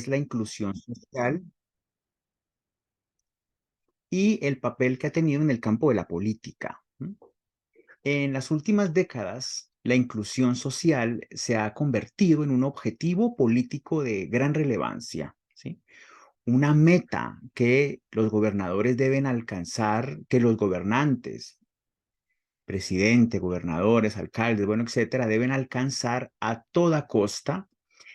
la inclusión social y el papel que ha tenido en el campo de la política. En las últimas décadas, la inclusión social se ha convertido en un objetivo político de gran relevancia, ¿sí? Una meta que los gobernadores deben alcanzar, que los gobernantes, presidente, gobernadores, alcaldes, bueno, etcétera, deben alcanzar a toda costa,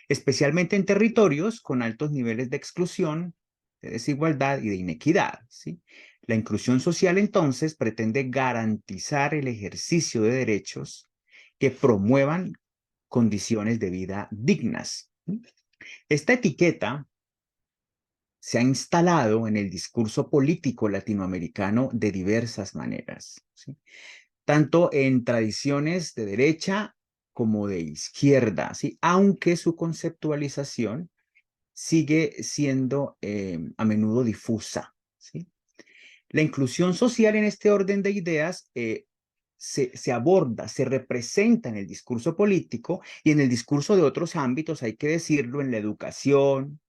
especialmente en territorios con altos niveles de exclusión, de desigualdad y de inequidad, ¿sí? La inclusión social, entonces, pretende garantizar el ejercicio de derechos que promuevan condiciones de vida dignas. Esta etiqueta se ha instalado en el discurso político latinoamericano de diversas maneras, ¿sí? Tanto en tradiciones de derecha como de izquierda, ¿sí? Aunque su conceptualización sigue siendo a menudo difusa, ¿sí? La inclusión social en este orden de ideas se aborda, se representa en el discurso político y en el discurso de otros ámbitos, hay que decirlo, en la educación,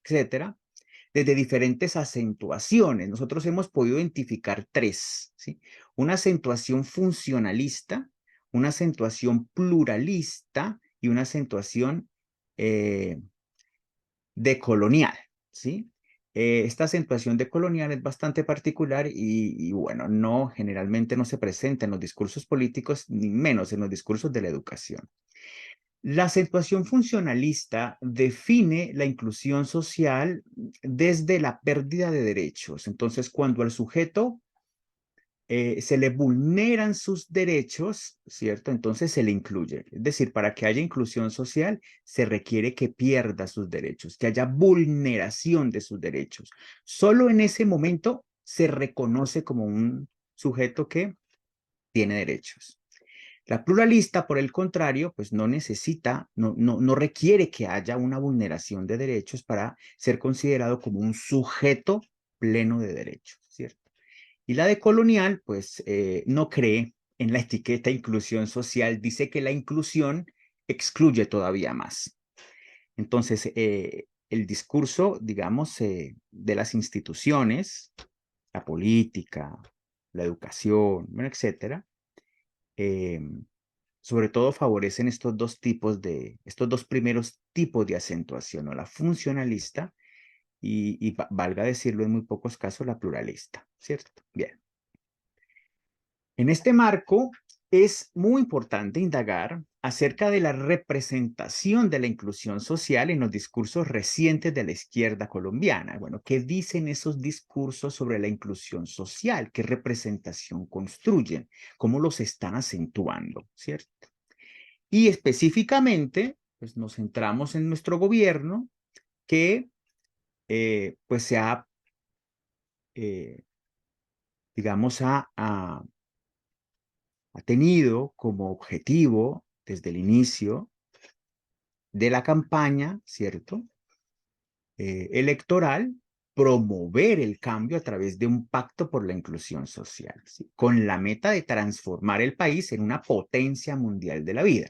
etcétera, desde diferentes acentuaciones. Nosotros hemos podido identificar tres, ¿sí? Una acentuación funcionalista, una acentuación pluralista y una acentuación decolonial, ¿sí? Esta acentuación decolonial es bastante particular y bueno, no, generalmente no se presenta en los discursos políticos, ni menos en los discursos de la educación. La acentuación funcionalista define la inclusión social desde la pérdida de derechos. Entonces, cuando al sujeto se le vulneran sus derechos, ¿cierto? Entonces se le incluye. Es decir, para que haya inclusión social, se requiere que pierda sus derechos, que haya vulneración de sus derechos. Solo en ese momento se reconoce como un sujeto que tiene derechos. La pluralista, por el contrario, pues no necesita, no requiere que haya una vulneración de derechos para ser considerado como un sujeto pleno de derechos, ¿cierto? Y la decolonial, pues no cree en la etiqueta inclusión social, dice que la inclusión excluye todavía más. Entonces, el discurso, digamos, de las instituciones, la política, la educación, bueno, etcétera, eh, sobre todo favorecen estos dos primeros tipos de acentuación, ¿no? La funcionalista y valga decirlo en muy pocos casos, la pluralista, ¿cierto? Bien. En este marco es muy importante indagar acerca de la representación de la inclusión social en los discursos recientes de la izquierda colombiana. Bueno, ¿qué dicen esos discursos sobre la inclusión social? ¿Qué representación construyen? ¿Cómo los están acentuando? ¿Cierto? Y específicamente, pues nos centramos en nuestro gobierno que pues se ha, eh, digamos, ha tenido como objetivo desde el inicio de la campaña, ¿cierto? Electoral, promover el cambio a través de un pacto por la inclusión social, ¿sí? Con la meta de transformar el país en una potencia mundial de la vida.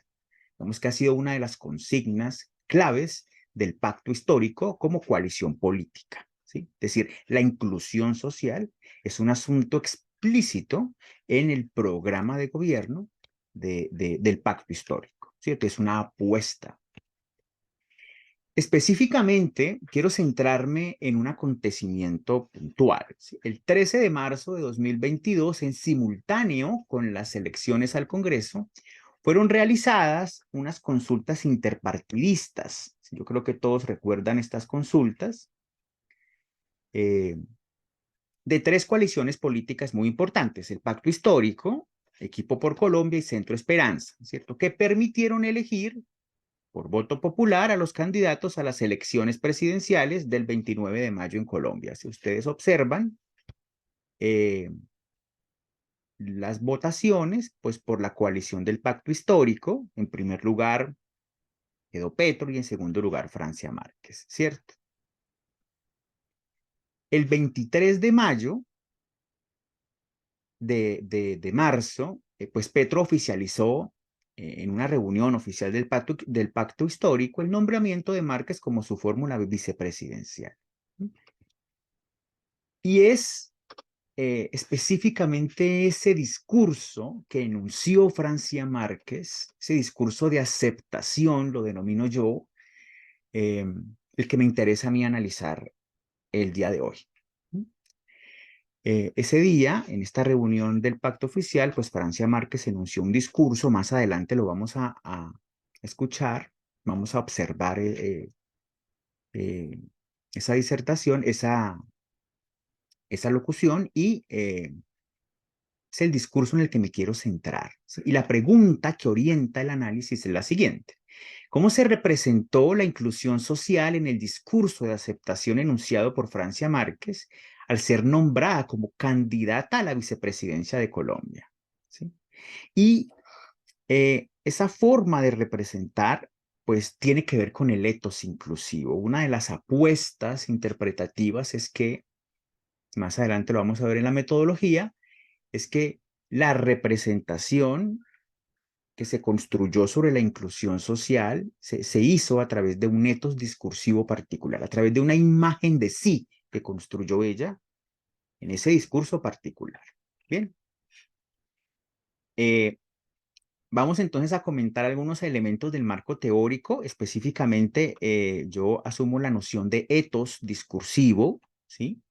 Vemos que ha sido una de las consignas claves del pacto histórico como coalición política, ¿sí? Es decir, la inclusión social es un asunto explícito en el programa de gobierno del pacto histórico, ¿cierto? Es una apuesta. Específicamente, quiero centrarme en un acontecimiento puntual, ¿sí? El 13 de marzo de 2022, en simultáneo con las elecciones al Congreso, fueron realizadas unas consultas interpartidistas. Yo creo que todos recuerdan estas consultas eh, de tres coaliciones políticas muy importantes: el Pacto Histórico, Equipo por Colombia y Centro Esperanza, ¿cierto? Que permitieron elegir por voto popular a los candidatos a las elecciones presidenciales del 29 de mayo en Colombia. Si ustedes observan eh, las votaciones, pues por la coalición del Pacto Histórico, en primer lugar quedó Petro y en segundo lugar Francia Márquez, ¿cierto? El 23 de mayo de marzo, pues Petro oficializó en una reunión oficial del pacto histórico el nombramiento de Márquez como su fórmula vicepresidencial. Y es específicamente ese discurso que enunció Francia Márquez, ese discurso de aceptación, lo denomino yo, el que me interesa a mí analizar el día de hoy. Ese día, en esta reunión del pacto oficial, pues Francia Márquez enunció un discurso, más adelante lo vamos a escuchar, vamos a observar esa disertación, esa locución y es el discurso en el que me quiero centrar, ¿sí? Y la pregunta que orienta el análisis es la siguiente. ¿Cómo se representó la inclusión social en el discurso de aceptación enunciado por Francia Márquez al ser nombrada como candidata a la vicepresidencia de Colombia? ¿Sí? Y esa forma de representar, pues, tiene que ver con el etos inclusivo. Una de las apuestas interpretativas es que, más adelante lo vamos a ver en la metodología, es que la representación que se construyó sobre la inclusión social se hizo a través de un etos discursivo particular, a través de una imagen de sí que construyó ella en ese discurso particular. Bien. Vamos entonces a comentar algunos elementos del marco teórico. Específicamente, yo asumo la noción de etos discursivo, ¿sí?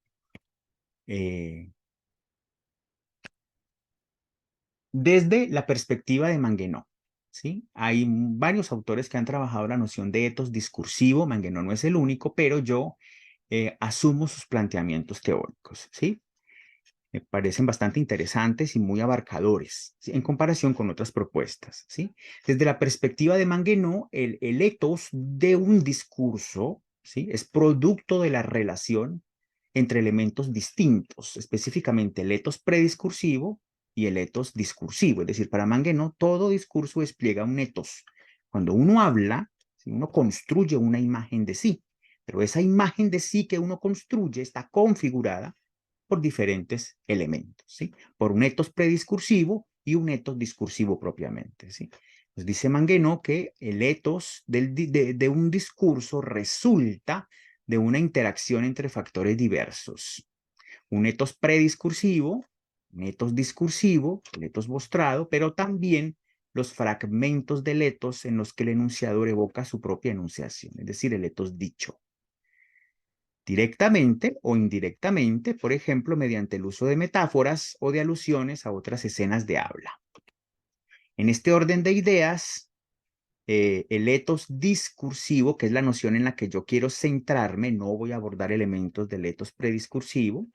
Desde la perspectiva de Manguenó, ¿sí? Hay varios autores que han trabajado la noción de etos discursivo. Manguenó no es el único, pero yo asumo sus planteamientos teóricos, ¿sí? Me parecen bastante interesantes y muy abarcadores, ¿sí? En comparación con otras propuestas, ¿sí? Desde la perspectiva de Manguenó, el etos de un discurso, ¿sí? Es producto de la relación entre elementos distintos, específicamente el etos prediscursivo y el etos discursivo. Es decir, para Manguenó, todo discurso despliega un etos. Cuando uno habla, ¿sí? Uno construye una imagen de sí, pero esa imagen de sí que uno construye está configurada por diferentes elementos, ¿sí? Por un etos prediscursivo y un etos discursivo propiamente, ¿sí? Nos dice Manguenó que el etos de un discurso resulta de una interacción entre factores diversos. Un etos prediscursivo, un etos discursivo, el etos mostrado, pero también los fragmentos del etos en los que el enunciador evoca su propia enunciación, es decir, el etos dicho. Directamente o indirectamente, por ejemplo, mediante el uso de metáforas o de alusiones a otras escenas de habla. En este orden de ideas, el etos discursivo, que es la noción en la que yo quiero centrarme, no voy a abordar elementos del etos prediscursivo,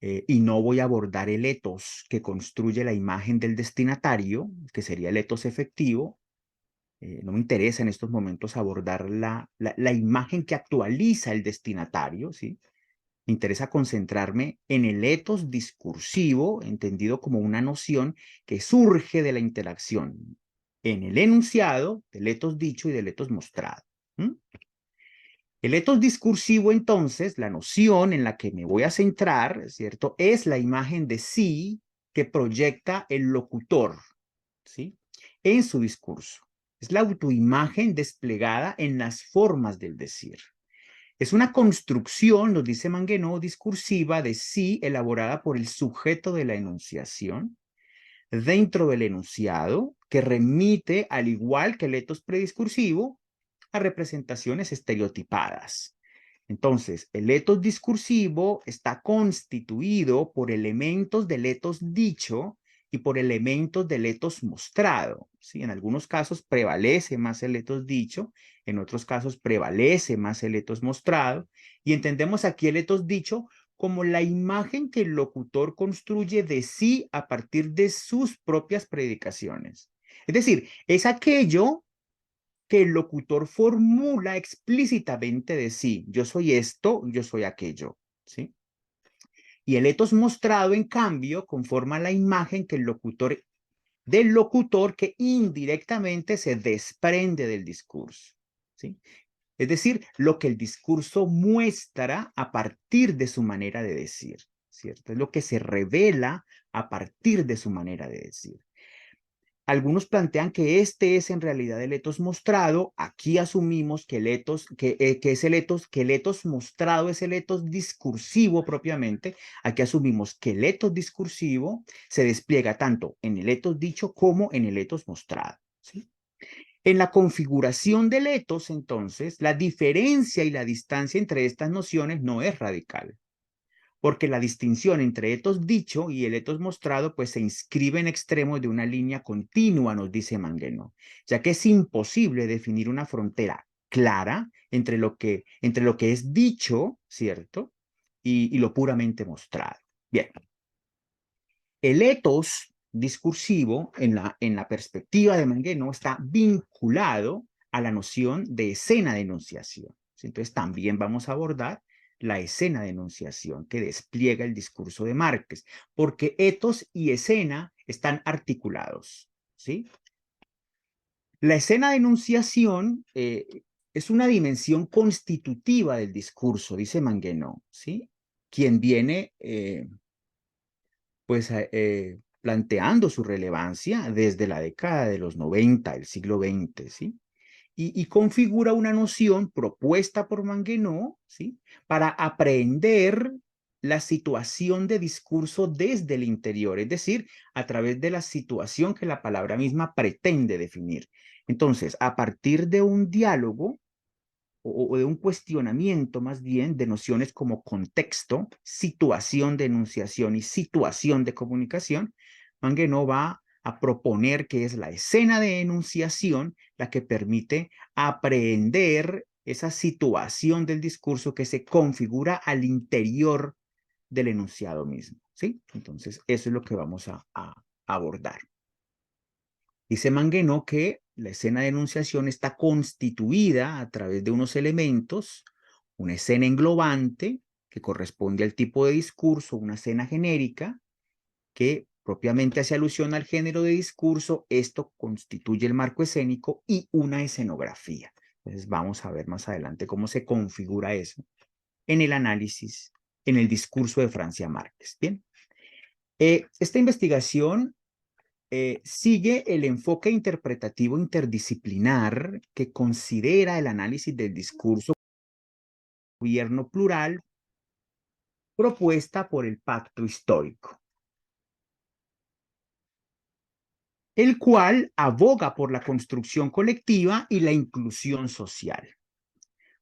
y no voy a abordar el etos que construye la imagen del destinatario, que sería el etos efectivo. No me interesa en estos momentos abordar la imagen que actualiza el destinatario, ¿sí? Me interesa concentrarme en el etos discursivo, entendido como una noción que surge de la interacción en el enunciado del etos dicho y del etos mostrado. ¿Mm? El etos discursivo, entonces, la noción en la que me voy a centrar, ¿cierto? Es la imagen de sí que proyecta el locutor, ¿sí? En su discurso. Es la autoimagen desplegada en las formas del decir. Es una construcción, nos dice Manguenó, discursiva de sí elaborada por el sujeto de la enunciación dentro del enunciado que remite, al igual que el etos prediscursivo, a representaciones estereotipadas. Entonces, el etos discursivo está constituido por elementos del etos dicho y por elementos del etos mostrado, ¿sí? En algunos casos prevalece más el etos dicho, en otros casos prevalece más el etos mostrado, y entendemos aquí el etos dicho como la imagen que el locutor construye de sí a partir de sus propias predicaciones. Es decir, es aquello que el locutor formula explícitamente de sí. Yo soy esto, yo soy aquello, ¿sí? Y el etos mostrado, en cambio, conforma la imagen que del locutor que indirectamente se desprende del discurso, ¿sí? Es decir, lo que el discurso muestra a partir de su manera de decir, ¿cierto? Es lo que se revela a partir de su manera de decir. Algunos plantean que este es en realidad el etos mostrado. Aquí asumimos que el etos mostrado es el etos discursivo propiamente. Aquí asumimos que el etos discursivo se despliega tanto en el etos dicho como en el etos mostrado, ¿sí? En la configuración del etos, entonces, la diferencia y la distancia entre estas nociones no es radical, porque la distinción entre etos dicho y el etos mostrado pues se inscribe en extremos de una línea continua, nos dice Manguenó, ya que es imposible definir una frontera clara entre lo que es dicho, ¿cierto? Y lo puramente mostrado. Bien, el etos discursivo en la perspectiva de Manguenó está vinculado a la noción de escena de enunciación. Entonces también vamos a abordar la escena de enunciación que despliega el discurso de Márquez, porque etos y escena están articulados, ¿sí? La escena de enunciación es una dimensión constitutiva del discurso, dice Manguenó, ¿sí? Quien viene pues planteando su relevancia desde la década de los 90 del siglo XX, ¿sí? Y configura una noción propuesta por Manguenó, ¿sí? Para aprender la situación de discurso desde el interior, es decir, a través de la situación que la palabra misma pretende definir. Entonces, a partir de un diálogo, o de un cuestionamiento más bien de nociones como contexto, situación de enunciación y situación de comunicación, Manguenó va a proponer que es la escena de enunciación la que permite aprehender esa situación del discurso que se configura al interior del enunciado mismo, ¿sí? Entonces, eso es lo que vamos a abordar. Dice Manguenó que la escena de enunciación está constituida a través de unos elementos, una escena englobante que corresponde al tipo de discurso, una escena genérica que propiamente hace alusión al género de discurso. Esto constituye el marco escénico y una escenografía. Entonces vamos a ver más adelante cómo se configura eso en el análisis, en el discurso de Francia Márquez. Bien, esta investigación sigue el enfoque interpretativo interdisciplinar que considera el análisis del discurso gobierno plural propuesta por el pacto histórico, el cual aboga por la construcción colectiva y la inclusión social.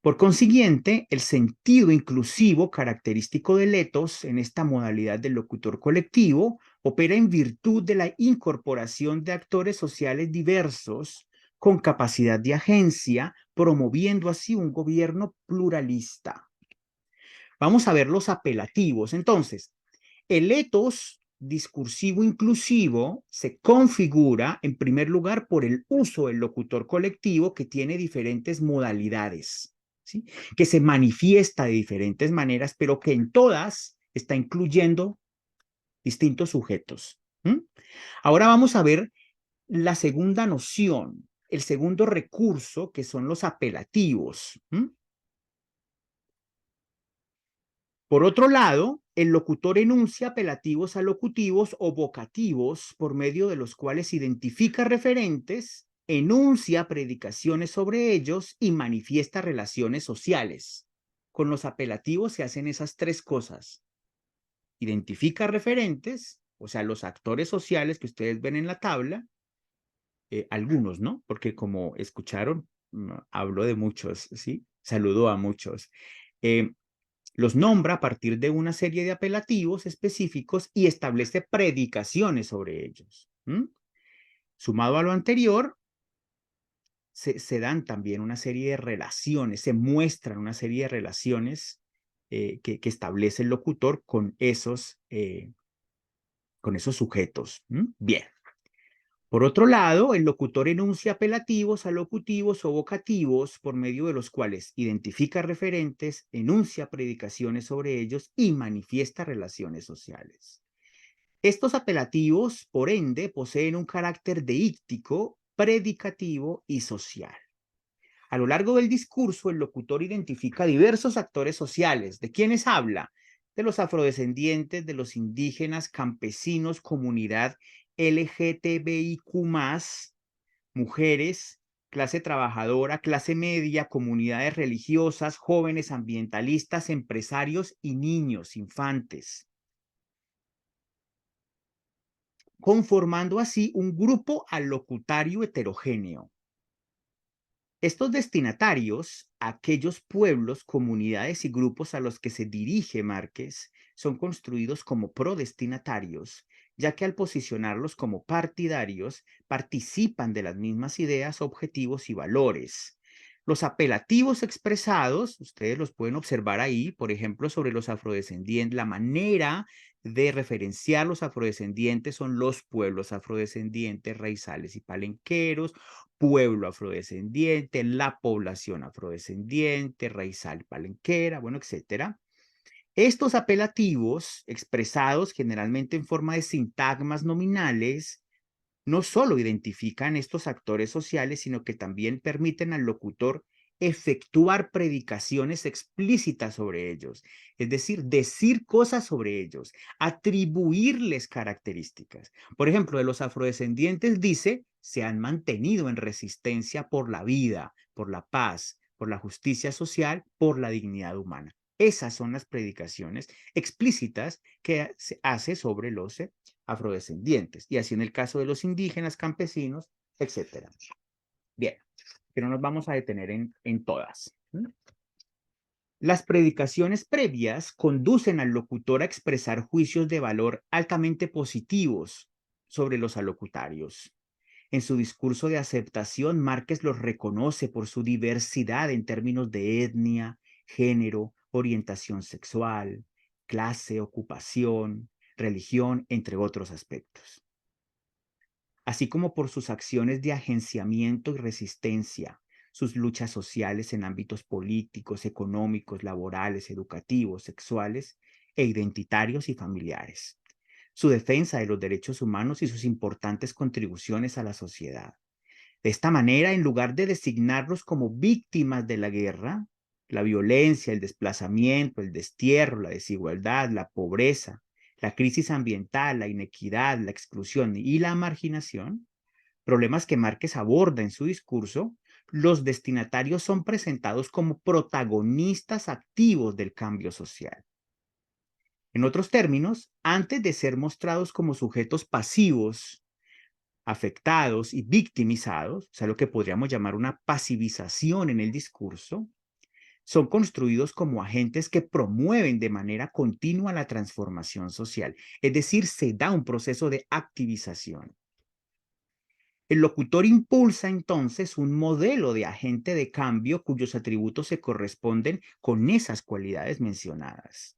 Por consiguiente, el sentido inclusivo característico del etos en esta modalidad del locutor colectivo opera en virtud de la incorporación de actores sociales diversos con capacidad de agencia, promoviendo así un gobierno pluralista. Vamos a ver los apelativos. Entonces, el etos discursivo inclusivo se configura en primer lugar por el uso del locutor colectivo que tiene diferentes modalidades, ¿sí? Que se manifiesta de diferentes maneras, pero que en todas está incluyendo distintos sujetos. Ahora vamos a ver la segunda noción, el segundo recurso, que son los apelativos. Por otro lado, el locutor enuncia apelativos alocutivos o vocativos por medio de los cuales identifica referentes, enuncia predicaciones sobre ellos y manifiesta relaciones sociales. Con los apelativos se hacen esas tres cosas. Identifica referentes, o sea, los actores sociales que ustedes ven en la tabla, algunos, ¿no? Porque como escucharon, hablo de muchos, ¿sí? Saludo a muchos. Los nombra a partir de una serie de apelativos específicos y establece predicaciones sobre ellos. Sumado a lo anterior, se dan también una serie de relaciones, se muestran una serie de relaciones que establece el locutor con esos sujetos. Bien. Por otro lado, el locutor enuncia apelativos, alocutivos o vocativos por medio de los cuales identifica referentes, enuncia predicaciones sobre ellos y manifiesta relaciones sociales. Estos apelativos, por ende, poseen un carácter deíctico, predicativo y social. A lo largo del discurso, el locutor identifica diversos actores sociales. ¿De quiénes habla? De los afrodescendientes, de los indígenas, campesinos, comunidad LGTBIQ+, mujeres, clase trabajadora, clase media, comunidades religiosas, jóvenes ambientalistas, empresarios y niños, infantes, conformando así un grupo alocutario heterogéneo. Estos destinatarios, aquellos pueblos, comunidades y grupos a los que se dirige Márquez, son construidos como prodestinatarios, ya que al posicionarlos como partidarios, participan de las mismas ideas, objetivos y valores. Los apelativos expresados, ustedes los pueden observar ahí, por ejemplo, sobre los afrodescendientes, la manera de referenciar los afrodescendientes son los pueblos afrodescendientes, raizales y palenqueros, pueblo afrodescendiente, la población afrodescendiente, raizal palenquera, bueno, etcétera. Estos apelativos, expresados generalmente en forma de sintagmas nominales, no solo identifican estos actores sociales, sino que también permiten al locutor efectuar predicaciones explícitas sobre ellos, es decir, decir cosas sobre ellos, atribuirles características. Por ejemplo, de los afrodescendientes dice, se han mantenido en resistencia por la vida, por la paz, por la justicia social, por la dignidad humana. Esas son las predicaciones explícitas que se hace sobre los afrodescendientes, y así en el caso de los indígenas, campesinos, etcétera. Bien, que no nos vamos a detener en todas. Las predicaciones previas conducen al locutor a expresar juicios de valor altamente positivos sobre los alocutarios. En su discurso de aceptación, Márquez los reconoce por su diversidad en términos de etnia, género, orientación sexual, clase, ocupación, religión, entre otros aspectos, así como por sus acciones de agenciamiento y resistencia, sus luchas sociales en ámbitos políticos, económicos, laborales, educativos, sexuales e identitarios y familiares, su defensa de los derechos humanos y sus importantes contribuciones a la sociedad. De esta manera, en lugar de designarlos como víctimas de la guerra, la violencia, el desplazamiento, el destierro, la desigualdad, la pobreza, la crisis ambiental, la inequidad, la exclusión y la marginación, problemas que Márquez aborda en su discurso, los destinatarios son presentados como protagonistas activos del cambio social. En otros términos, antes de ser mostrados como sujetos pasivos, afectados y victimizados, o sea, lo que podríamos llamar una pasivización en el discurso, son construidos como agentes que promueven de manera continua la transformación social, es decir, se da un proceso de activización. El locutor impulsa entonces un modelo de agente de cambio cuyos atributos se corresponden con esas cualidades mencionadas.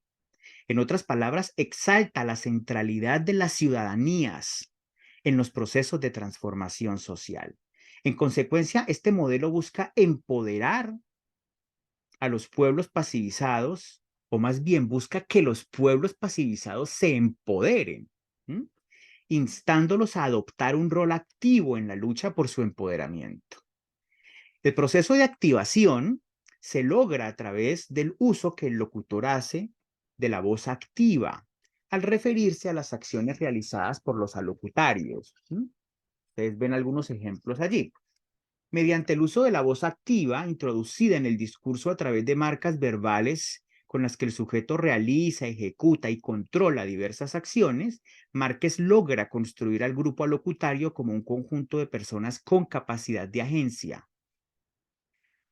En otras palabras, exalta la centralidad de las ciudadanías en los procesos de transformación social. En consecuencia, este modelo busca empoderar a los pueblos pasivizados, o más bien busca que los pueblos pasivizados se empoderen, ¿m? Instándolos a adoptar un rol activo en la lucha por su empoderamiento. El proceso de activación se logra a través del uso que el locutor hace de la voz activa al referirse a las acciones realizadas por los alocutarios. Ustedes ven algunos ejemplos allí. Mediante el uso de la voz activa, introducida en el discurso a través de marcas verbales con las que el sujeto realiza, ejecuta y controla diversas acciones, Márquez logra construir al grupo alocutario como un conjunto de personas con capacidad de agencia.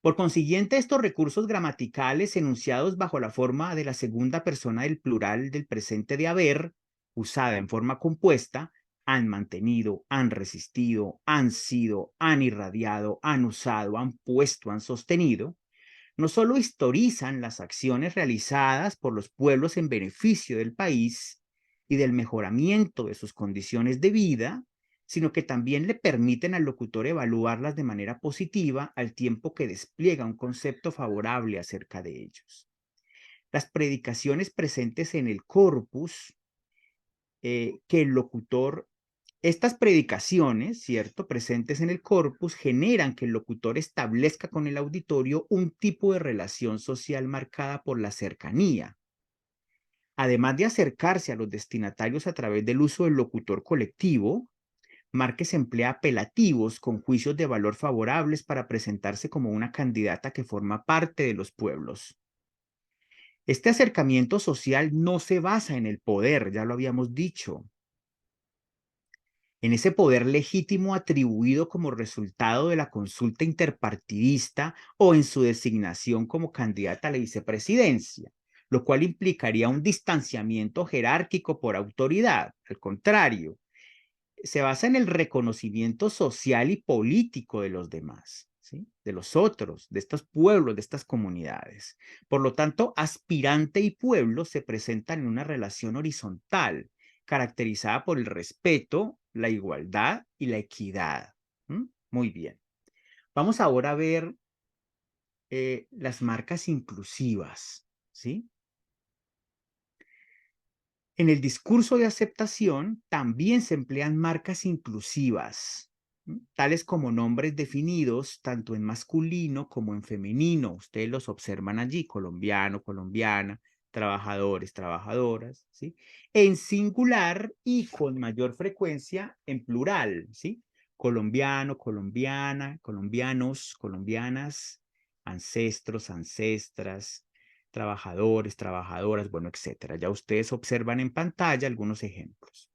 Por consiguiente, estos recursos gramaticales enunciados bajo la forma de la segunda persona del plural del presente de haber, usada en forma compuesta, han mantenido, han resistido, han sido, han irradiado, han usado, han puesto, han sostenido, no solo historizan las acciones realizadas por los pueblos en beneficio del país y del mejoramiento de sus condiciones de vida, sino que también le permiten al locutor evaluarlas de manera positiva al tiempo que despliega un concepto favorable acerca de ellos. Las predicaciones presentes en el corpus que el locutor, estas predicaciones, ¿cierto?, presentes en el corpus, generan que el locutor establezca con el auditorio un tipo de relación social marcada por la cercanía. Además de acercarse a los destinatarios a través del uso del locutor colectivo, Márquez emplea apelativos con juicios de valor favorables para presentarse como una candidata que forma parte de los pueblos. Este acercamiento social no se basa en el poder, ya lo habíamos dicho, en ese poder legítimo atribuido como resultado de la consulta interpartidista o en su designación como candidata a la vicepresidencia, lo cual implicaría un distanciamiento jerárquico por autoridad. Al contrario, se basa en el reconocimiento social y político de los demás, ¿sí? De los otros, de estos pueblos, de estas comunidades. Por lo tanto, aspirante y pueblo se presentan en una relación horizontal, caracterizada por el respeto, la igualdad y la equidad. ¿Mm? Muy bien. Vamos ahora a ver las marcas inclusivas, ¿sí? En el discurso de aceptación también se emplean marcas inclusivas, tales como nombres definidos tanto en masculino como en femenino. Ustedes los observan allí, colombiano, colombiana, trabajadores, trabajadoras, ¿sí? En singular y con mayor frecuencia en plural, ¿sí? Colombiano, colombiana, colombianos, colombianas, ancestros, ancestras, trabajadores, trabajadoras, bueno, etcétera. Ya ustedes observan en pantalla algunos ejemplos.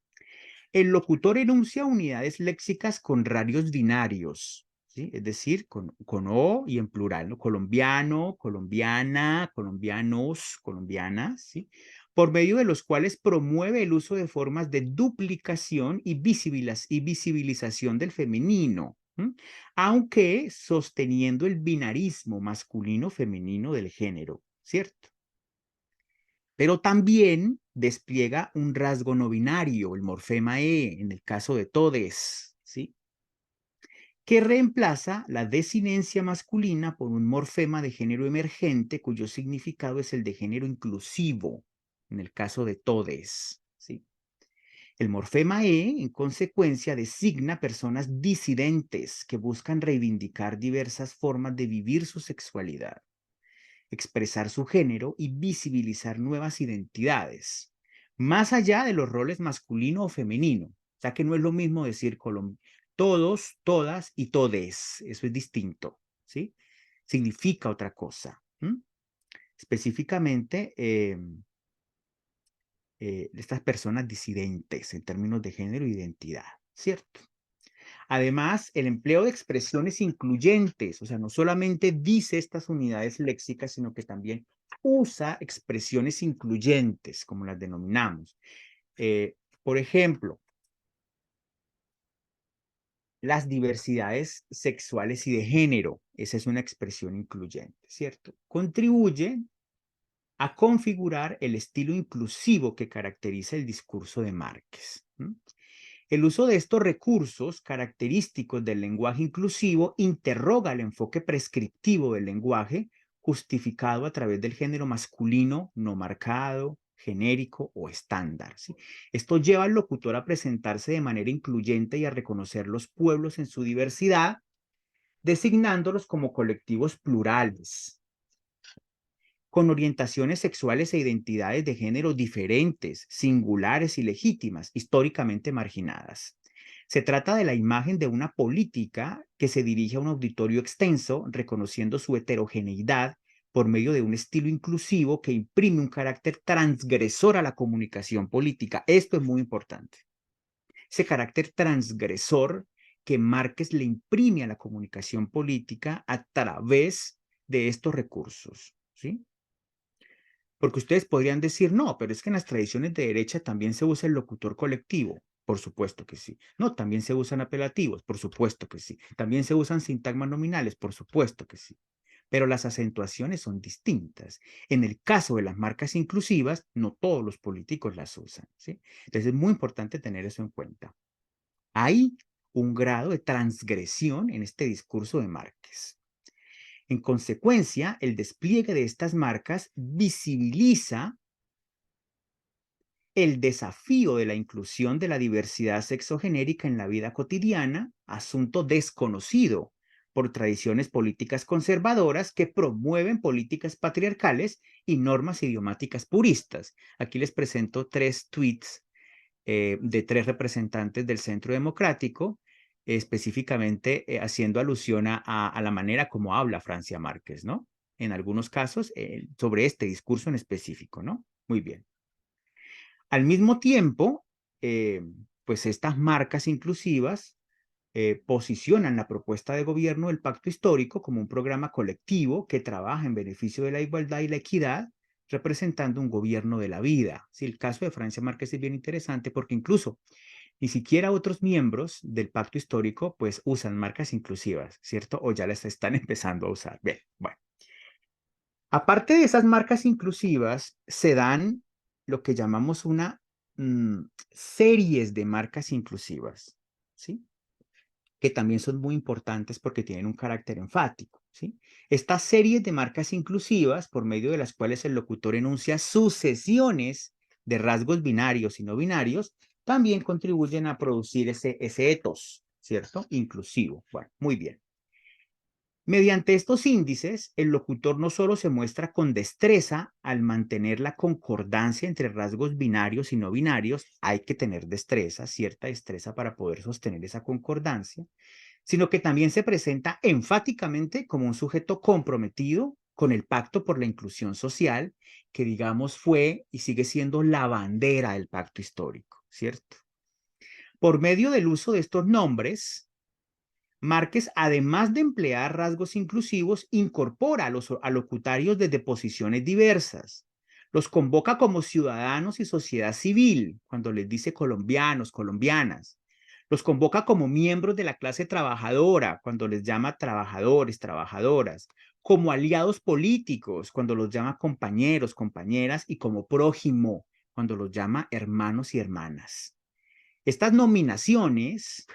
El locutor enuncia unidades léxicas con radios binarios, ¿sí? Es decir, con O y en plural, ¿no? Colombiano, colombiana, colombianos, colombianas, ¿sí? Por medio de los cuales promueve el uso de formas de duplicación y visibilización del femenino, ¿m? Aunque sosteniendo el binarismo masculino-femenino del género, ¿cierto? Pero también despliega un rasgo no binario, el morfema E, en el caso de todes, ¿sí? Que reemplaza la desinencia masculina por un morfema de género emergente cuyo significado es el de género inclusivo, en el caso de todes, ¿sí? El morfema E, en consecuencia, designa personas disidentes que buscan reivindicar diversas formas de vivir su sexualidad, expresar su género y visibilizar nuevas identidades, más allá de los roles masculino o femenino. O sea que no es lo mismo decir todos, todas y todes. Eso es distinto, ¿sí? Significa otra cosa. Específicamente, estas personas disidentes en términos de género e identidad, ¿cierto? Además, el empleo de expresiones incluyentes, o sea, no solamente dice estas unidades léxicas, sino que también usa expresiones incluyentes, como las denominamos. Por ejemplo, las diversidades sexuales y de género, esa es una expresión incluyente, ¿cierto? Contribuye a configurar el estilo inclusivo que caracteriza el discurso de Márquez. El uso de estos recursos característicos del lenguaje inclusivo interroga el enfoque prescriptivo del lenguaje justificado a través del género masculino no marcado, genérico o estándar, ¿sí? Esto lleva al locutor a presentarse de manera incluyente y a reconocer los pueblos en su diversidad, designándolos como colectivos plurales, con orientaciones sexuales e identidades de género diferentes, singulares y legítimas, históricamente marginadas. Se trata de la imagen de una política que se dirige a un auditorio extenso, reconociendo su heterogeneidad por medio de un estilo inclusivo que imprime un carácter transgresor a la comunicación política. Esto es muy importante. Ese carácter transgresor que Márquez le imprime a la comunicación política a través de estos recursos, ¿sí? Porque ustedes podrían decir, no, pero es que en las tradiciones de derecha también se usa el locutor colectivo. Por supuesto que sí. No, también se usan apelativos. Por supuesto que sí. También se usan sintagmas nominales. Por supuesto que sí. Pero las acentuaciones son distintas. En el caso de las marcas inclusivas, no todos los políticos las usan, ¿sí? Entonces es muy importante tener eso en cuenta. Hay un grado de transgresión en este discurso de Márquez. En consecuencia, el despliegue de estas marcas visibiliza el desafío de la inclusión de la diversidad sexogenérica en la vida cotidiana, asunto desconocido por tradiciones políticas conservadoras que promueven políticas patriarcales y normas idiomáticas puristas. Aquí les presento 3 tweets de 3 representantes del Centro Democrático, específicamente haciendo alusión a la manera como habla Francia Márquez, ¿no? En algunos casos, sobre este discurso en específico, ¿no? Muy bien. Al mismo tiempo, pues estas marcas inclusivas posicionan la propuesta de gobierno del Pacto Histórico como un programa colectivo que trabaja en beneficio de la igualdad y la equidad, representando un gobierno de la vida. Sí, el caso de Francia Márquez es bien interesante porque incluso ni siquiera otros miembros del Pacto Histórico pues usan marcas inclusivas, ¿cierto? O ya las están empezando a usar. Bien, bueno. Aparte de esas marcas inclusivas, se dan lo que llamamos una series de marcas inclusivas, ¿sí? Que también son muy importantes porque tienen un carácter enfático, ¿sí? Estas series de marcas inclusivas, por medio de las cuales el locutor enuncia sucesiones de rasgos binarios y no binarios, también contribuyen a producir ese etos, ¿cierto? Inclusivo. Bueno, muy bien. Mediante estos índices, el locutor no solo se muestra con destreza al mantener la concordancia entre rasgos binarios y no binarios, hay que tener destreza, cierta destreza para poder sostener esa concordancia, sino que también se presenta enfáticamente como un sujeto comprometido con el Pacto por la Inclusión Social, que digamos fue y sigue siendo la bandera del pacto histórico, ¿cierto? Por medio del uso de estos nombres, Márquez, además de emplear rasgos inclusivos, incorpora a los locutarios desde posiciones diversas. Los convoca como ciudadanos y sociedad civil, cuando les dice colombianos, colombianas. Los convoca como miembros de la clase trabajadora, cuando les llama trabajadores, trabajadoras. Como aliados políticos, cuando los llama compañeros, compañeras. Y como prójimo, cuando los llama hermanos y hermanas. Estas nominaciones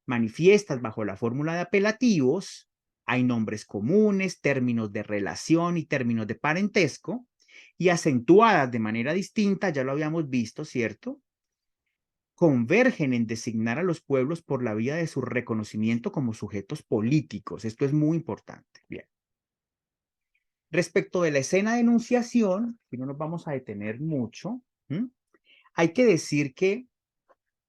manifiestas bajo la fórmula de apelativos, hay nombres comunes, términos de relación y términos de parentesco, y acentuadas de manera distinta, ya lo habíamos visto, ¿cierto? Convergen en designar a los pueblos por la vía de su reconocimiento como sujetos políticos. Esto es muy importante. Bien. Respecto de la escena de enunciación, y no nos vamos a detener mucho, hay que decir que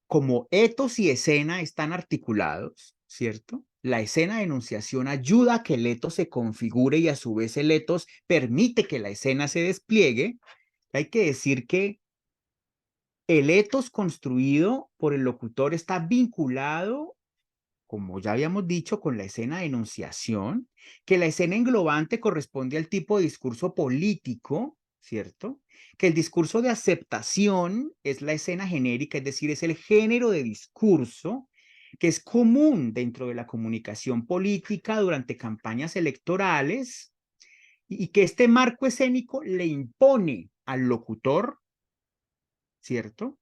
como etos y escena están articulados, ¿cierto? La escena de enunciación ayuda a que el etos se configure y a su vez el etos permite que la escena se despliegue. Hay que decir que el etos construido por el locutor está vinculado, como ya habíamos dicho, con la escena de enunciación, que la escena englobante corresponde al tipo de discurso político, ¿cierto? Que el discurso de aceptación es la escena genérica, es decir, es el género de discurso que es común dentro de la comunicación política durante campañas electorales y que este marco escénico le impone al locutor, ¿cierto?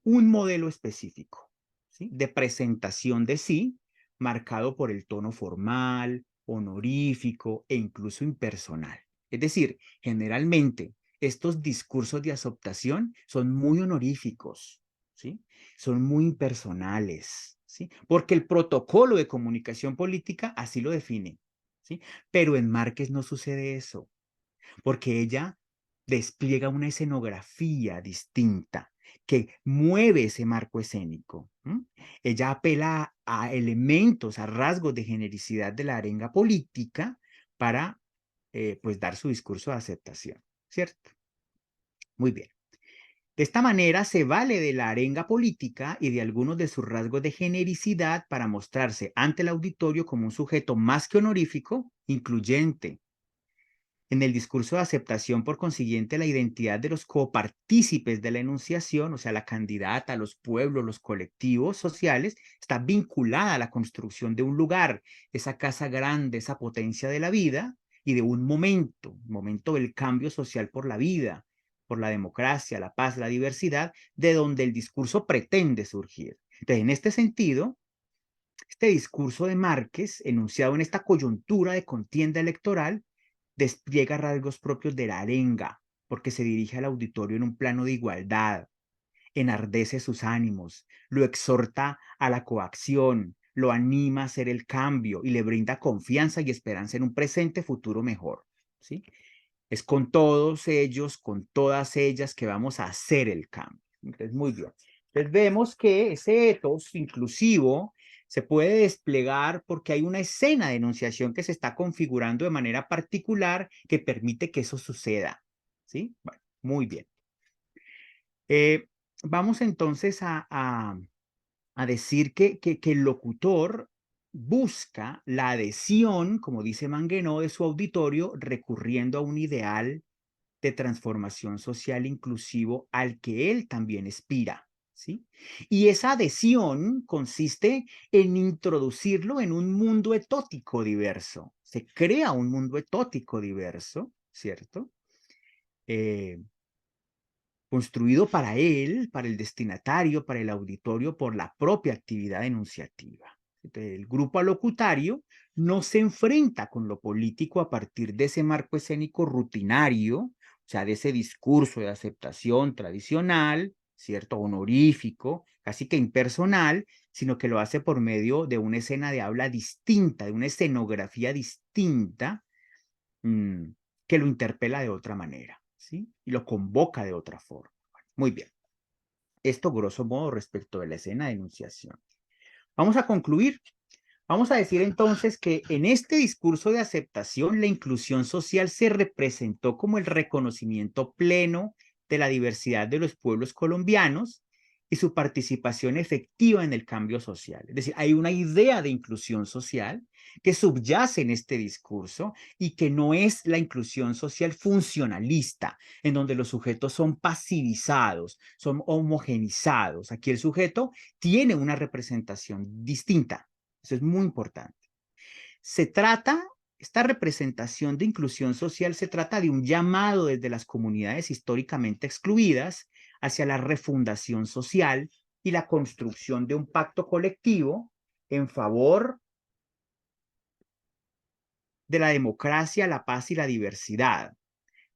Un modelo específico, ¿sí? De presentación de sí, marcado por el tono formal, honorífico e incluso impersonal. Es decir, generalmente estos discursos de aceptación son muy honoríficos, ¿sí? Son muy impersonales, ¿sí? Porque el protocolo de comunicación política así lo define, ¿sí? Pero en Márquez no sucede eso porque ella despliega una escenografía distinta que mueve ese marco escénico. Ella apela a elementos, a rasgos de genericidad de la arenga política para pues dar su discurso de aceptación, ¿cierto? Muy bien. De esta manera se vale de la arenga política y de algunos de sus rasgos de genericidad para mostrarse ante el auditorio como un sujeto más que honorífico, incluyente. En el discurso de aceptación, por consiguiente, la identidad de los copartícipes de la enunciación, o sea, la candidata, los pueblos, los colectivos sociales, está vinculada a la construcción de un lugar, esa casa grande, esa potencia de la vida y de un momento del cambio social por la vida, por la democracia, la paz, la diversidad, de donde el discurso pretende surgir. Entonces, en este sentido, este discurso de Márquez, enunciado en esta coyuntura de contienda electoral, despliega rasgos propios de la arenga, porque se dirige al auditorio en un plano de igualdad, enardece sus ánimos, lo exhorta a la coacción, lo anima a hacer el cambio y le brinda confianza y esperanza en un presente futuro mejor, ¿sí? Es con todos ellos, con todas ellas que vamos a hacer el cambio. Entonces, muy bien. Entonces vemos que ese ethos inclusivo se puede desplegar porque hay una escena de enunciación que se está configurando de manera particular que permite que eso suceda. ¿Sí? Bueno, muy bien. Vamos entonces a decir que el locutor busca la adhesión, como dice Manguenó, de su auditorio recurriendo a un ideal de transformación social inclusivo al que él también aspira, ¿sí? Y esa adhesión consiste en introducirlo en un mundo etótico diverso. Se crea un mundo etótico diverso, ¿cierto? Eh, construido para él, para el destinatario, para el auditorio, por la propia actividad enunciativa. Entonces, el grupo alocutario no se enfrenta con lo político a partir de ese marco escénico rutinario, o sea, de ese discurso de aceptación tradicional, ¿cierto? Honorífico, casi que impersonal, sino que lo hace por medio de una escena de habla distinta, de una escenografía distinta, mm, que lo interpela de otra manera, ¿sí? Y lo convoca de otra forma. Muy bien. Esto, grosso modo, respecto de la escena de enunciación. Vamos a concluir. Vamos a decir entonces que en este discurso de aceptación, la inclusión social se representó como el reconocimiento pleno de la diversidad de los pueblos colombianos y su participación efectiva en el cambio social. Es decir, hay una idea de inclusión social que subyace en este discurso y que no es la inclusión social funcionalista, en donde los sujetos son pasivizados, son homogenizados. Aquí el sujeto tiene una representación distinta. Eso es muy importante. Se trata, esta representación de inclusión social se trata de un llamado desde las comunidades históricamente excluidas hacia la refundación social y la construcción de un pacto colectivo en favor de la democracia, la paz y la diversidad.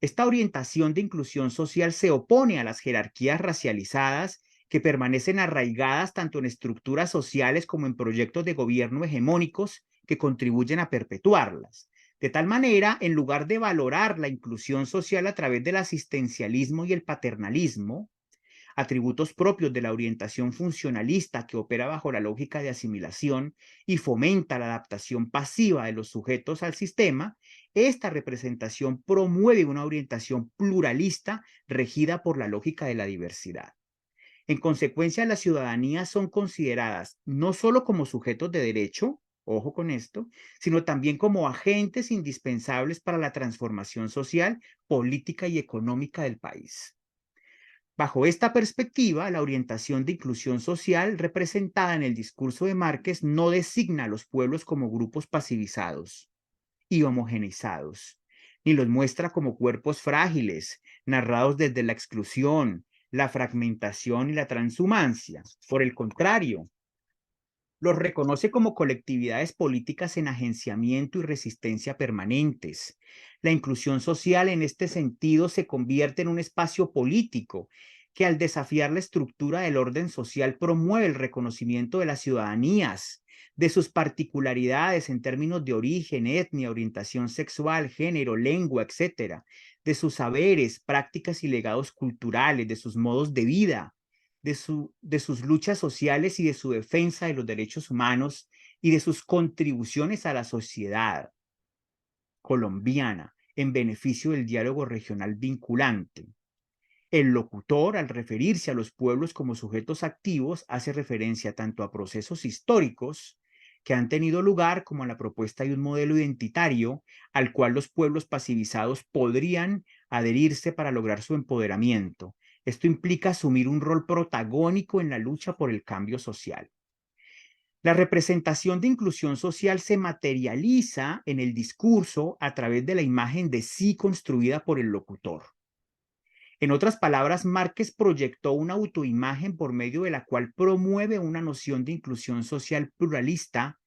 Esta orientación de inclusión social se opone a las jerarquías racializadas que permanecen arraigadas tanto en estructuras sociales como en proyectos de gobierno hegemónicos que contribuyen a perpetuarlas. De tal manera, en lugar de valorar la inclusión social a través del asistencialismo y el paternalismo, atributos propios de la orientación funcionalista que opera bajo la lógica de asimilación y fomenta la adaptación pasiva de los sujetos al sistema, esta representación promueve una orientación pluralista regida por la lógica de la diversidad. En consecuencia, las ciudadanías son consideradas no solo como sujetos de derecho, ojo con esto, sino también como agentes indispensables para la transformación social, política y económica del país. Bajo esta perspectiva, la orientación de inclusión social representada en el discurso de Márquez no designa a los pueblos como grupos pasivizados y homogeneizados, ni los muestra como cuerpos frágiles, narrados desde la exclusión, la fragmentación y la transhumancia. Por el contrario, los reconoce como colectividades políticas en agenciamiento y resistencia permanentes. La inclusión social en este sentido se convierte en un espacio político que al desafiar la estructura del orden social promueve el reconocimiento de las ciudadanías, de sus particularidades en términos de origen, etnia, orientación sexual, género, lengua, etcétera, de sus saberes, prácticas y legados culturales, de sus modos de vida, de sus luchas sociales y de su defensa de los derechos humanos y de sus contribuciones a la sociedad colombiana en beneficio del diálogo regional vinculante. El locutor, al referirse a los pueblos como sujetos activos, hace referencia tanto a procesos históricos que han tenido lugar como a la propuesta de un modelo identitario al cual los pueblos pasivizados podrían adherirse para lograr su empoderamiento. Esto implica asumir un rol protagónico en la lucha por el cambio social. La representación de inclusión social se materializa en el discurso a través de la imagen de sí construida por el locutor. En otras palabras, Márquez proyectó una autoimagen por medio de la cual promueve una noción de inclusión social pluralista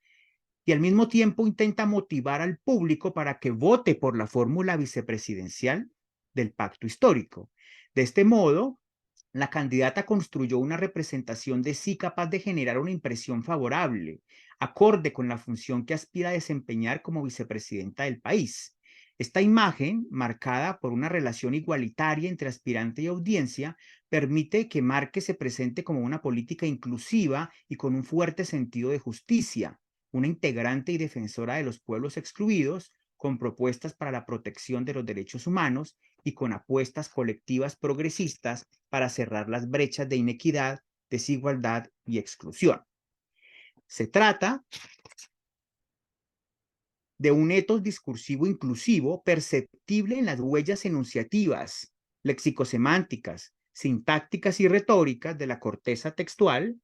y al mismo tiempo intenta motivar al público para que vote por la fórmula vicepresidencial del pacto histórico. De este modo, la candidata construyó una representación de sí capaz de generar una impresión favorable, acorde con la función que aspira a desempeñar como vicepresidenta del país. Esta imagen, marcada por una relación igualitaria entre aspirante y audiencia, permite que Márquez se presente como una política inclusiva y con un fuerte sentido de justicia, una integrante y defensora de los pueblos excluidos, con propuestas para la protección de los derechos humanos y con apuestas colectivas progresistas para cerrar las brechas de inequidad, desigualdad y exclusión. Se trata de un etos discursivo inclusivo perceptible en las huellas enunciativas, lexicosemánticas, sintácticas y retóricas de la corteza textual,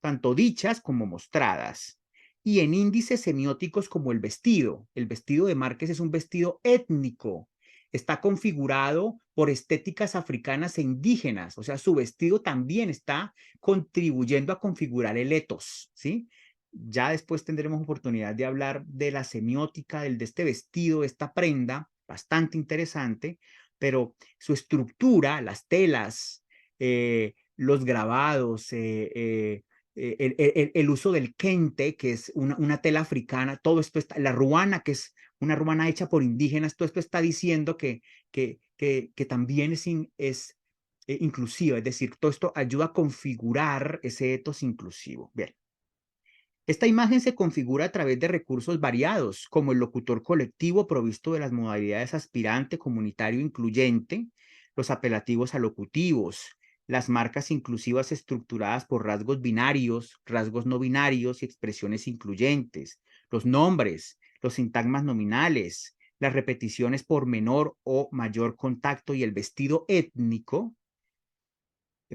tanto dichas como mostradas, y en índices semióticos como el vestido. El vestido de Márquez es un vestido étnico, está configurado por estéticas africanas e indígenas, o sea, su vestido también está contribuyendo a configurar el etos, ¿sí? Ya después tendremos oportunidad de hablar de la semiótica de este vestido, esta prenda, bastante interesante, pero su estructura, las telas, los grabados, el uso del kente, que es una tela africana, todo esto está, la ruana, que es una ruana hecha por indígenas, todo esto está diciendo que también es inclusiva, es decir, todo esto ayuda a configurar ese etos inclusivo. Bien. Esta imagen se configura a través de recursos variados, como el locutor colectivo provisto de las modalidades aspirante, comunitario, incluyente, los apelativos alocutivos, las marcas inclusivas estructuradas por rasgos binarios, rasgos no binarios y expresiones incluyentes, los nombres, los sintagmas nominales, las repeticiones por menor o mayor contacto y el vestido étnico,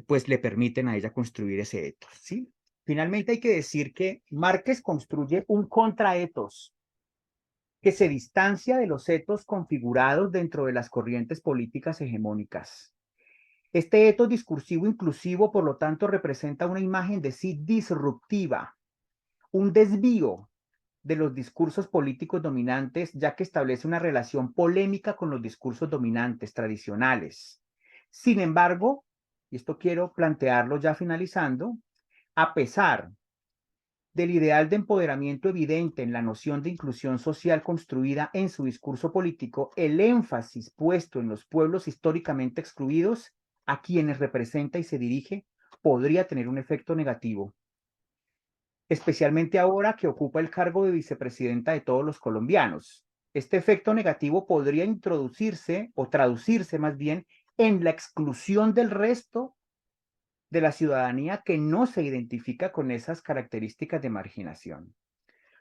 pues le permiten a ella construir ese etos, ¿sí? Finalmente hay que decir que Márquez construye un contraetos que se distancia de los etos configurados dentro de las corrientes políticas hegemónicas. Este etos discursivo inclusivo, por lo tanto, representa una imagen de sí disruptiva, un desvío de los discursos políticos dominantes, ya que establece una relación polémica con los discursos dominantes tradicionales. Sin embargo, y esto quiero plantearlo ya finalizando, a pesar del ideal de empoderamiento evidente en la noción de inclusión social construida en su discurso político, el énfasis puesto en los pueblos históricamente excluidos, a quienes representa y se dirige, podría tener un efecto negativo, especialmente ahora que ocupa el cargo de vicepresidenta de todos los colombianos. Este efecto negativo podría introducirse o traducirse más bien en la exclusión del resto de la ciudadanía que no se identifica con esas características de marginación.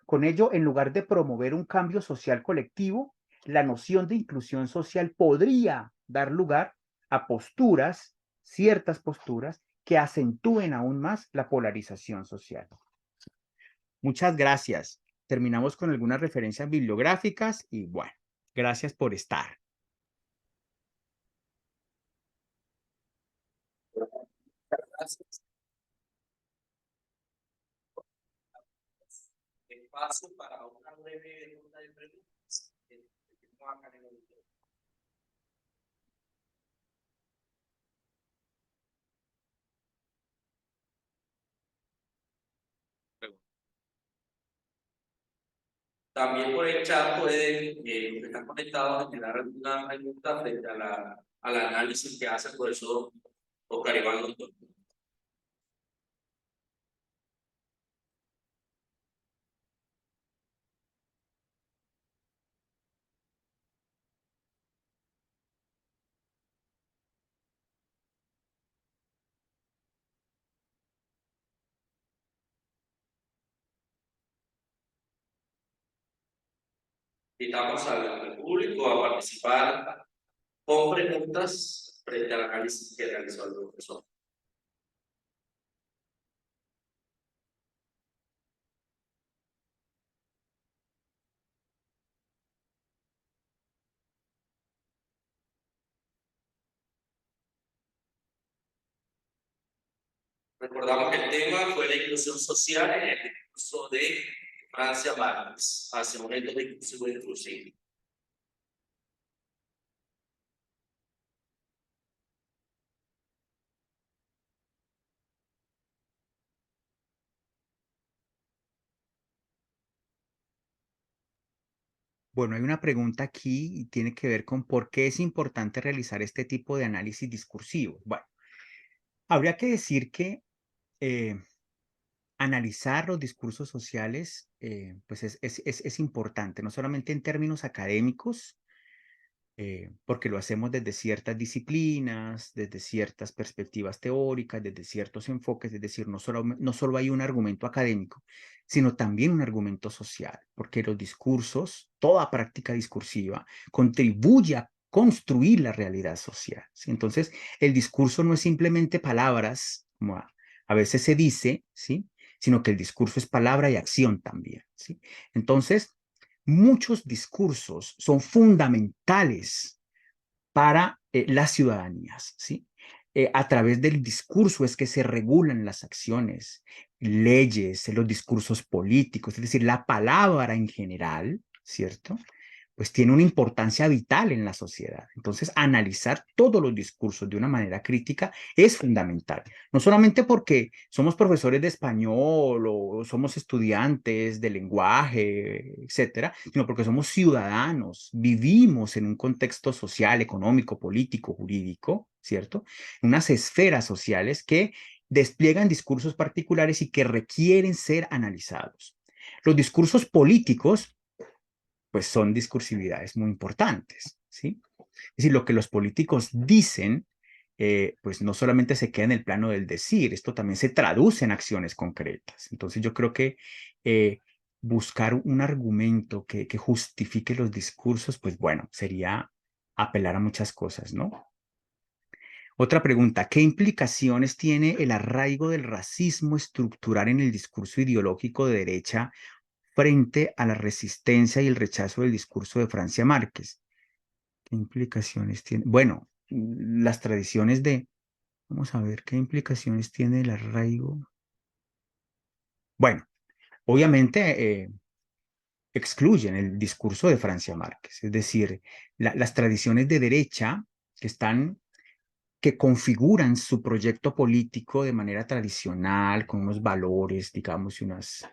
Con ello, en lugar de promover un cambio social colectivo, la noción de inclusión social podría dar lugar a posturas, ciertas posturas, que acentúen aún más la polarización social. Muchas gracias. Terminamos con algunas referencias bibliográficas y bueno, gracias por estar. Gracias. Espacio para una breve ronda de preguntas. También por el chat pueden, estar conectados, generar alguna pregunta frente al análisis que hace el profesor Oscar Iván Londoño. Invitamos al público a participar con preguntas frente al análisis que realizó el profesor. Recordamos que el tema fue la inclusión social en el discurso de Francia Márquez, hacia un ente de inclusivo e inclusivo. Bueno, hay una pregunta aquí y tiene que ver con por qué es importante realizar este tipo de análisis discursivo. Bueno, habría que decir que eh, analizar los discursos sociales pues es importante, no solamente en términos académicos, porque lo hacemos desde ciertas disciplinas, desde ciertas perspectivas teóricas, desde ciertos enfoques, es decir, no solo hay un argumento académico, sino también un argumento social, porque los discursos, toda práctica discursiva, contribuye a construir la realidad social, ¿sí? Entonces, el discurso no es simplemente palabras, como a veces se dice, ¿sí? Sino que el discurso es palabra y acción también, ¿sí? Entonces, muchos discursos son fundamentales para las ciudadanías, ¿sí? A través del discurso es que se regulan las acciones, leyes, los discursos políticos, es decir, la palabra en general, ¿cierto? Pues tiene una importancia vital en la sociedad. Entonces, analizar todos los discursos de una manera crítica es fundamental. No solamente porque somos profesores de español o somos estudiantes de lenguaje, etcétera, sino porque somos ciudadanos, vivimos en un contexto social, económico, político, jurídico, ¿cierto? En unas esferas sociales que despliegan discursos particulares y que requieren ser analizados. Los discursos políticos pues son discursividades muy importantes, ¿sí? Es decir, lo que los políticos dicen, pues no solamente se queda en el plano del decir, esto también se traduce en acciones concretas. Entonces yo creo que buscar un argumento que justifique los discursos, pues bueno, sería apelar a muchas cosas, ¿no? Otra pregunta, ¿qué implicaciones tiene el arraigo del racismo estructural en el discurso ideológico de derecha frente a la resistencia y el rechazo del discurso de Francia Márquez? ¿Qué implicaciones tiene? Bueno, las tradiciones de, vamos a ver, ¿qué implicaciones tiene el arraigo? Bueno, obviamente excluyen el discurso de Francia Márquez, es decir, las tradiciones de derecha que están, que configuran su proyecto político de manera tradicional, con unos valores, digamos, y unas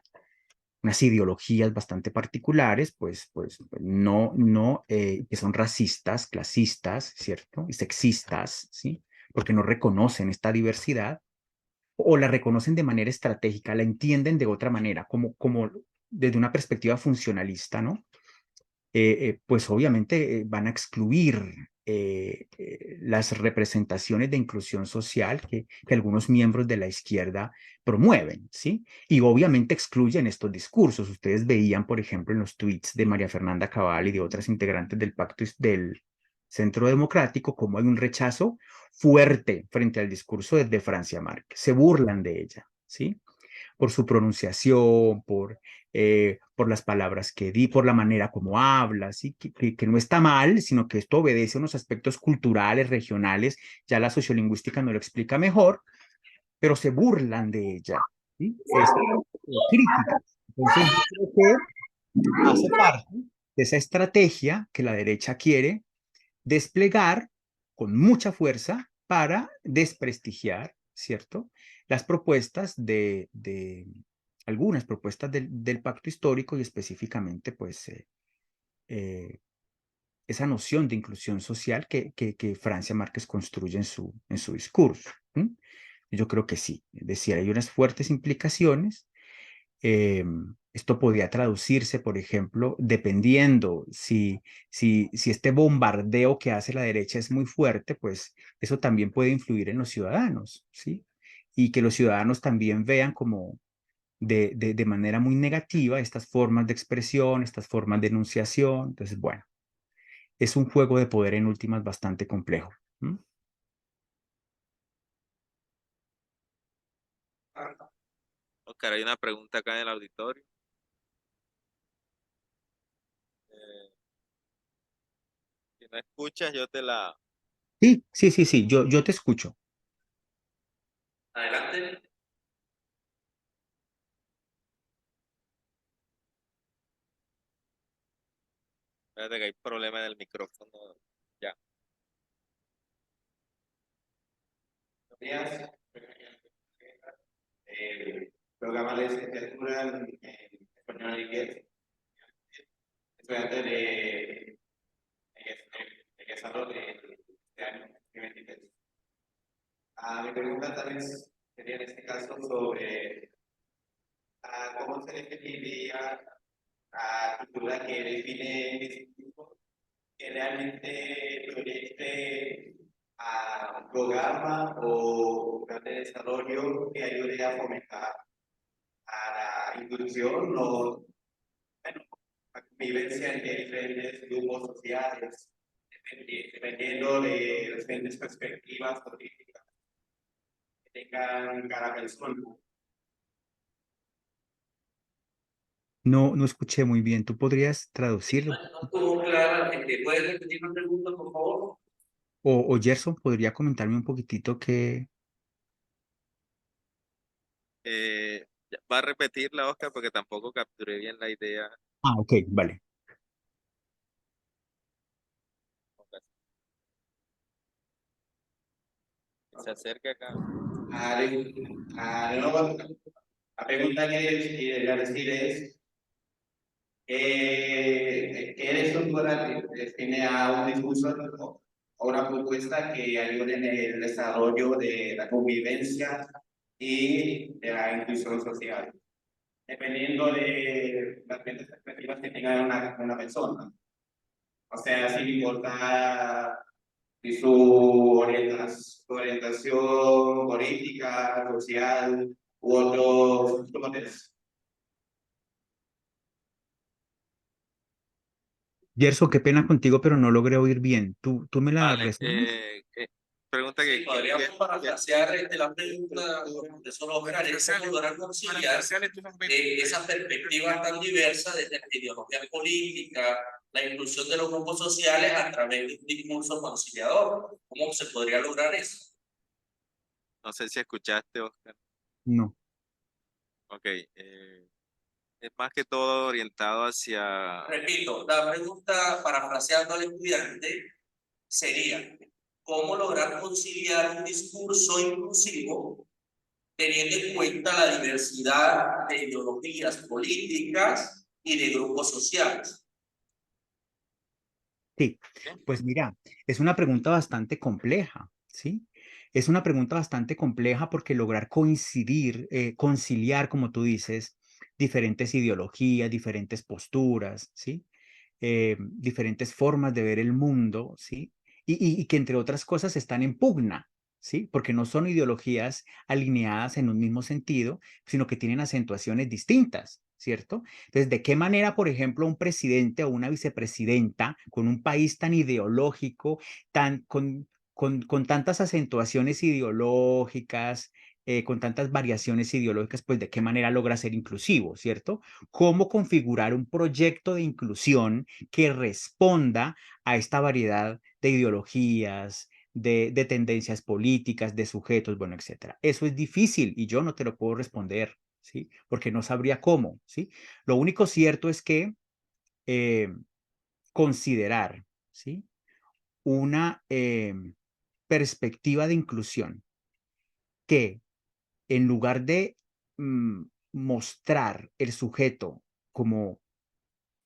ideologías bastante particulares, pues no, que son racistas, clasistas, ¿cierto? Y sexistas, ¿sí? Porque no reconocen esta diversidad o la reconocen de manera estratégica, la entienden de otra manera, como desde una perspectiva funcionalista, ¿no? Pues obviamente van a excluir las representaciones de inclusión social que algunos miembros de la izquierda promueven, ¿sí? Y obviamente excluyen estos discursos. Ustedes veían, por ejemplo, en los tweets de María Fernanda Cabal y de otras integrantes del Pacto del Centro Democrático, cómo hay un rechazo fuerte frente al discurso de Francia Márquez. Se burlan de ella, ¿sí? Por su pronunciación, por las palabras que di, por la manera como habla, ¿sí? Que no está mal, sino que esto obedece a unos aspectos culturales, regionales, ya la sociolingüística nos lo explica mejor, pero se burlan de ella, ¿sí? Es crítica. Entonces, yo creo que hace parte de esa estrategia que la derecha quiere desplegar con mucha fuerza para desprestigiar, ¿cierto? Las propuestas algunas propuestas del pacto histórico y específicamente, pues, eh, esa noción de inclusión social que Francia Márquez construye en su discurso. ¿Mm? Yo creo que sí, es decir, hay unas fuertes implicaciones. Esto podría traducirse, por ejemplo, dependiendo si este bombardeo que hace la derecha es muy fuerte, pues eso también puede influir en los ciudadanos, ¿sí? Y que los ciudadanos también vean como de manera muy negativa estas formas de expresión, estas formas de enunciación. Entonces, bueno, es un juego de poder en últimas bastante complejo. ¿Mm? Oscar, hay una pregunta acá en el auditorio. Eh, si no escuchas, yo te la... Sí, sí, sí, sí, yo te escucho. Adelante. Espérate que hay problema en el micrófono. Ya. Días, programa de licenciatura en español y inglés. estudiante de egresado de este año, 2023. Mi pregunta tal vez sería en este caso sobre cómo se definiría la cultura que define el discurso que realmente proyecte a un programa o plan de desarrollo que ayude a fomentar a la inclusión o bueno, la convivencia entre diferentes grupos sociales, dependiendo de las diferentes perspectivas políticas que tengan cada persona. No escuché muy bien. ¿Tú podrías traducirlo? No estuvo clara. ¿Puedes repetir la pregunta, por favor? O Gerson podría comentarme un poquitito que... Va a repetirla, Oscar, porque tampoco capturé bien la idea. Ah, ok, vale. Se acerca acá. La pregunta que quería decir es, ¿qué estructura define a un discurso o una propuesta que ayude en el desarrollo de la convivencia y de la inclusión social? Dependiendo de las diferentes perspectivas que tenga una persona. O sea, sin importar si su orientación política, social u otros factores. Gerson, qué pena contigo, pero no logré oír bien. ¿Tú me la Vale. resumes? Pregunta Sí, podríamos parafrasear la pregunta, profesor Oscar, es lograr conciliar esas perspectivas tan diversas desde la ideología política, la inclusión de los grupos sociales a través de un discurso conciliador. ¿Cómo se podría lograr eso? No sé si escuchaste, Oscar. No. Ok. Es más que todo orientado hacia... Repito, la pregunta parafraseando al estudiante sería, ¿cómo lograr conciliar un discurso inclusivo teniendo en cuenta la diversidad de ideologías políticas y de grupos sociales? Sí, pues mira, es una pregunta bastante compleja, ¿sí? Es una pregunta bastante compleja porque lograr coincidir, conciliar, como tú dices, diferentes ideologías, diferentes posturas, ¿sí? Diferentes formas de ver el mundo, ¿sí? Y que entre otras cosas están en pugna, ¿sí? Porque no son ideologías alineadas en un mismo sentido, sino que tienen acentuaciones distintas, ¿cierto? Entonces, ¿de qué manera, por ejemplo, un presidente o una vicepresidenta con un país tan ideológico, con tantas acentuaciones ideológicas, con tantas variaciones ideológicas, pues de qué manera logra ser inclusivo, ¿cierto? ¿Cómo configurar un proyecto de inclusión que responda a esta variedad de ideologías, de tendencias políticas, de sujetos, bueno, etcétera? Eso es difícil y yo no te lo puedo responder, ¿sí? Porque no sabría cómo, ¿sí? Lo único cierto es que eh, considerar, ¿sí? Una perspectiva de inclusión que en lugar de mostrar el sujeto como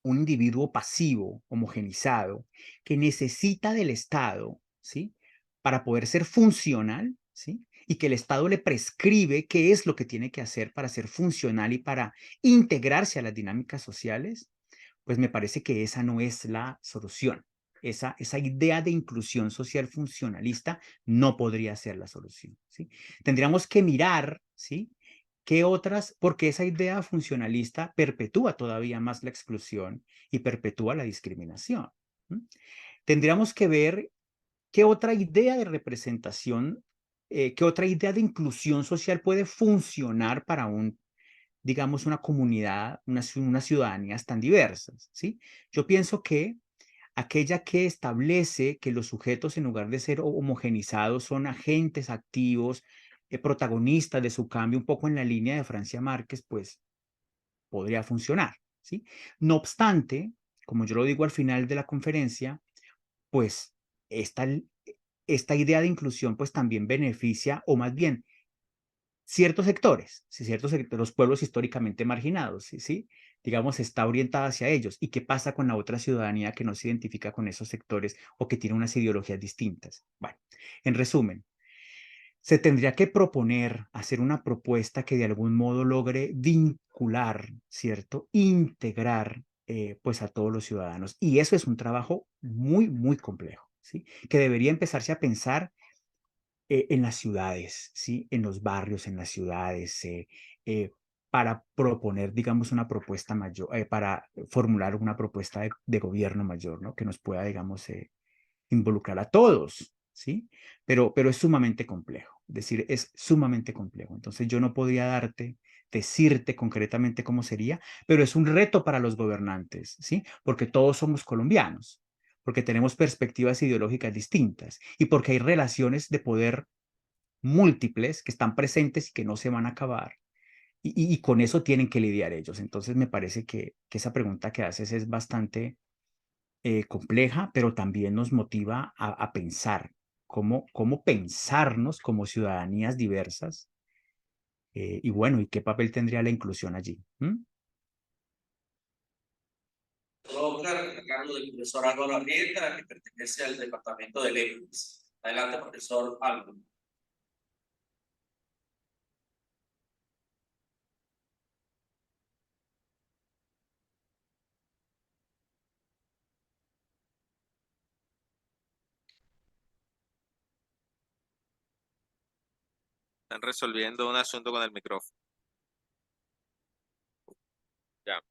un individuo pasivo, homogenizado, que necesita del Estado, ¿sí? Para poder ser funcional, ¿sí? Y que el Estado le prescribe qué es lo que tiene que hacer para ser funcional y para integrarse a las dinámicas sociales, pues me parece que esa no es la solución. Esa idea de inclusión social funcionalista no podría ser la solución, ¿sí? Tendríamos que mirar, ¿sí? ¿Qué otras? Porque esa idea funcionalista perpetúa todavía más la exclusión y perpetúa la discriminación. Tendríamos que ver qué otra idea de representación, qué otra idea de inclusión social puede funcionar para digamos, una comunidad, unas ciudadanías tan diversas, ¿sí? Yo pienso que aquella que establece que los sujetos, en lugar de ser homogenizados, son agentes activos, protagonistas de su cambio, un poco en la línea de Francia Márquez, pues podría funcionar, ¿sí? No obstante, como yo lo digo al final de la conferencia, pues esta, esta idea de inclusión pues también beneficia, o más bien ciertos sectores, ¿sí? Ciertos sectores, los pueblos históricamente marginados, ¿sí? ¿Sí? Digamos, está orientada hacia ellos. ¿Y qué pasa con la otra ciudadanía que no se identifica con esos sectores o que tiene unas ideologías distintas? Bueno, en resumen, se tendría que proponer hacer una propuesta que de algún modo logre vincular, ¿cierto? Integrar pues a todos los ciudadanos. Y eso es un trabajo muy, muy complejo, ¿sí? Que debería empezarse a pensar en las ciudades, ¿sí? En los barrios, en las ciudades, para proponer, digamos, una propuesta mayor, para formular una propuesta de gobierno mayor, ¿no? Que nos pueda, digamos, involucrar a todos, ¿sí? Pero es sumamente complejo, es decir, es sumamente complejo. Entonces yo no podría decirte concretamente cómo sería, pero es un reto para los gobernantes, ¿sí? Porque todos somos colombianos, porque tenemos perspectivas ideológicas distintas y porque hay relaciones de poder múltiples que están presentes y que no se van a acabar. Y con eso tienen que lidiar ellos. Entonces me parece que esa pregunta que haces es bastante compleja, pero también nos motiva a pensar cómo pensarnos como ciudadanías diversas y bueno, y qué papel tendría la inclusión allí. ¿Mm? Colocar a cargo del profesor Álvaro Arrieta, que pertenece al departamento de leyes. Adelante, profesor Álvaro. Están resolviendo un asunto con el micrófono. Ya.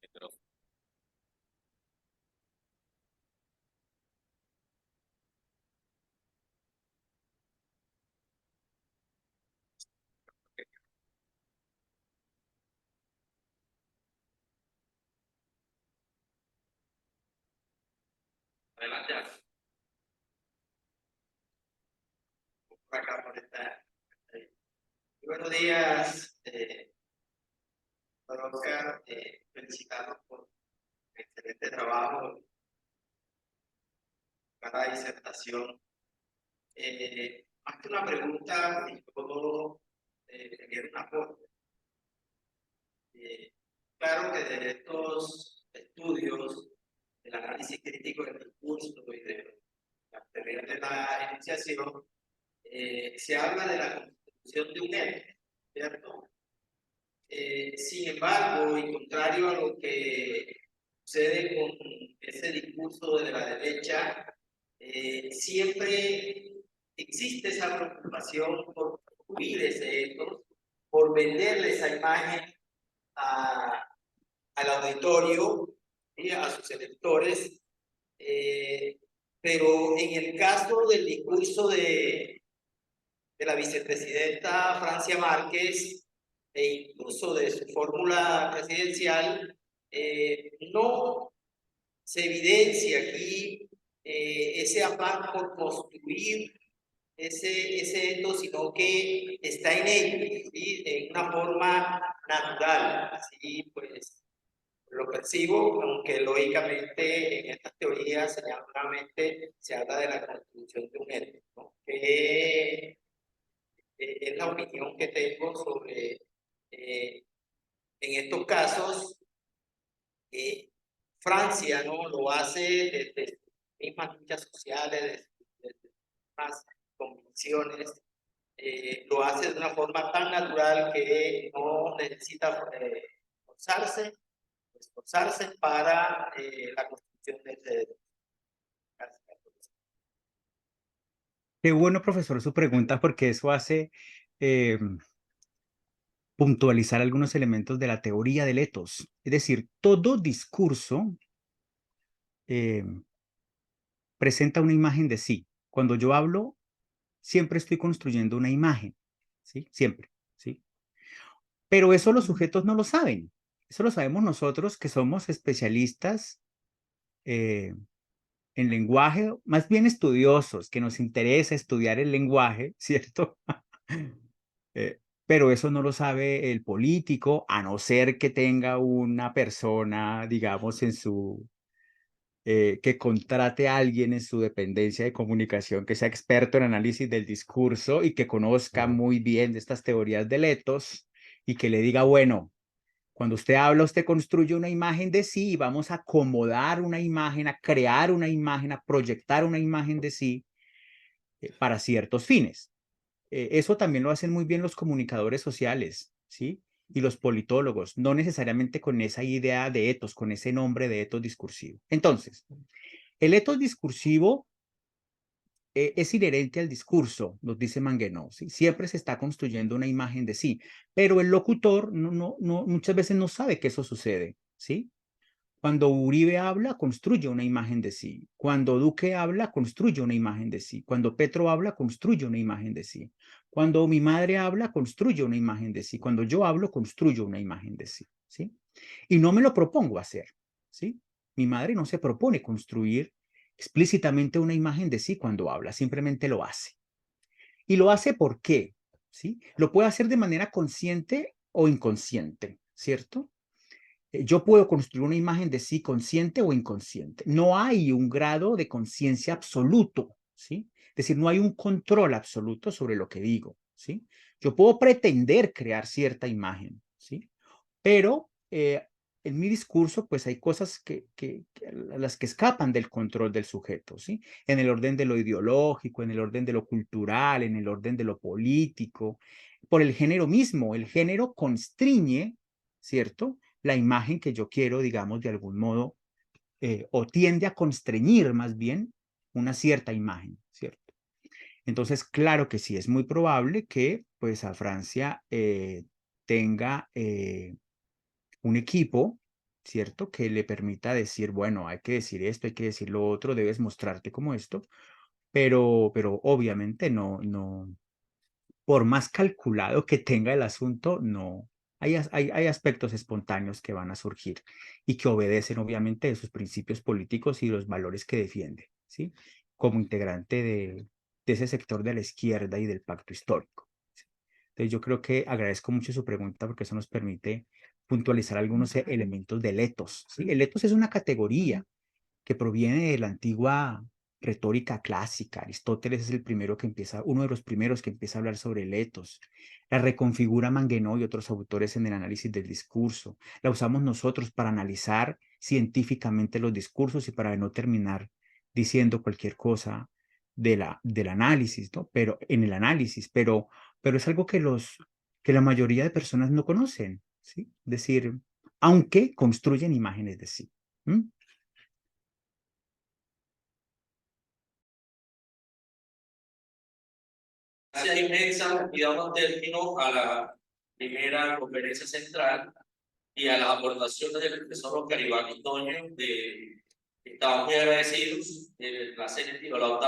Micrófono. Adelante, Álvaro. Acá por estar. Buenos días, don Oscar, felicitarlos por el excelente trabajo para la disertación. Más que una pregunta, yo quería un aporte. Claro que de estos estudios, del análisis crítico del discurso y de la teoría de la enunciación, se habla de la constitución de un ente, ¿cierto? Sin embargo, y contrario a lo que sucede con ese discurso de la derecha, siempre existe esa preocupación por construir ese ethos, por venderle esa imagen al auditorio y a sus electores, pero en el caso del discurso de la vicepresidenta Francia Márquez e incluso de su fórmula presidencial, no se evidencia aquí ese afán por construir ese ethos, sino que está en ellos, ¿sí? En una forma natural. Así pues lo percibo, aunque lógicamente en estas teorías señaladamente se habla de la constitución de un ethos, ¿no? Que es la opinión que tengo sobre, en estos casos, Francia, ¿no? Lo hace desde sus mismas luchas sociales, desde sus mismas convicciones, lo hace de una forma tan natural que no necesita esforzarse para la construcción de ese. Qué bueno, profesor, su pregunta, porque eso hace puntualizar algunos elementos de la teoría del ethos. Es decir, todo discurso presenta una imagen de sí. Cuando yo hablo, siempre estoy construyendo una imagen, ¿sí? Siempre, ¿sí? Pero eso los sujetos no lo saben. Eso lo sabemos nosotros que somos especialistas en lenguaje, más bien estudiosos, que nos interesa estudiar el lenguaje, ¿cierto? pero eso no lo sabe el político, a no ser que tenga una persona, digamos, que contrate a alguien en su dependencia de comunicación que sea experto en análisis del discurso y que conozca muy bien de estas teorías del ethos y que le diga, bueno, cuando usted habla, usted construye una imagen de sí y vamos a acomodar una imagen, a crear una imagen, a proyectar una imagen de sí para ciertos fines. Eso también lo hacen muy bien los comunicadores sociales, ¿sí? Y los politólogos, no necesariamente con esa idea de etos, con ese nombre de etos discursivo. Entonces, el etos discursivo es inherente al discurso, nos dice Manguenau, ¿sí? Siempre se está construyendo una imagen de sí, pero el locutor muchas veces no sabe que eso sucede, ¿sí? Cuando Uribe habla, construye una imagen de sí. Cuando Duque habla, construye una imagen de sí. Cuando Petro habla, construye una imagen de sí. Cuando mi madre habla, construye una imagen de sí. Cuando yo hablo, construyo una imagen de sí, ¿sí? Y no me lo propongo hacer, ¿sí? Mi madre no se propone construir explícitamente una imagen de sí cuando habla, simplemente lo hace. ¿Y lo hace por qué? ¿Sí? Lo puede hacer de manera consciente o inconsciente, ¿cierto? Yo puedo construir una imagen de sí consciente o inconsciente. No hay un grado de conciencia absoluto, ¿sí? Es decir, no hay un control absoluto sobre lo que digo, ¿sí? Yo puedo pretender crear cierta imagen, ¿sí? Pero en mi discurso, pues hay cosas las que escapan del control del sujeto, ¿sí? En el orden de lo ideológico, en el orden de lo cultural, en el orden de lo político, por el género mismo. El género constriñe, ¿cierto? La imagen que yo quiero, digamos, de algún modo, o tiende a constreñir más bien una cierta imagen, ¿cierto? Entonces, claro que sí, es muy probable que, pues, a Francia tenga un equipo, ¿cierto? Que le permita decir, bueno, hay que decir esto, hay que decir lo otro, debes mostrarte como esto, pero obviamente no, por más calculado que tenga el asunto, no. Hay aspectos espontáneos que van a surgir y que obedecen obviamente a sus principios políticos y los valores que defiende, ¿sí? Como integrante de ese sector de la izquierda y del pacto histórico. ¿Sí? Entonces yo creo que agradezco mucho su pregunta porque eso nos permite puntualizar algunos elementos del etos, ¿sí? El etos es una categoría que proviene de la antigua retórica clásica. Aristóteles es el primero que empieza, uno de los primeros que empieza a hablar sobre el etos. La reconfigura Manguenau y otros autores en el análisis del discurso. La usamos nosotros para analizar científicamente los discursos y para no terminar diciendo cualquier cosa del análisis, ¿no? Pero en el análisis, pero es algo que la mayoría de personas no conocen, ¿sí? Es decir, aunque construyen imágenes de sí. ¿Mm? Gracias inmensa y damos término a la primera conferencia central y a las aportaciones del profesor Oscar Iván Antonio. Estamos muy agradecidos. El placer es la octava.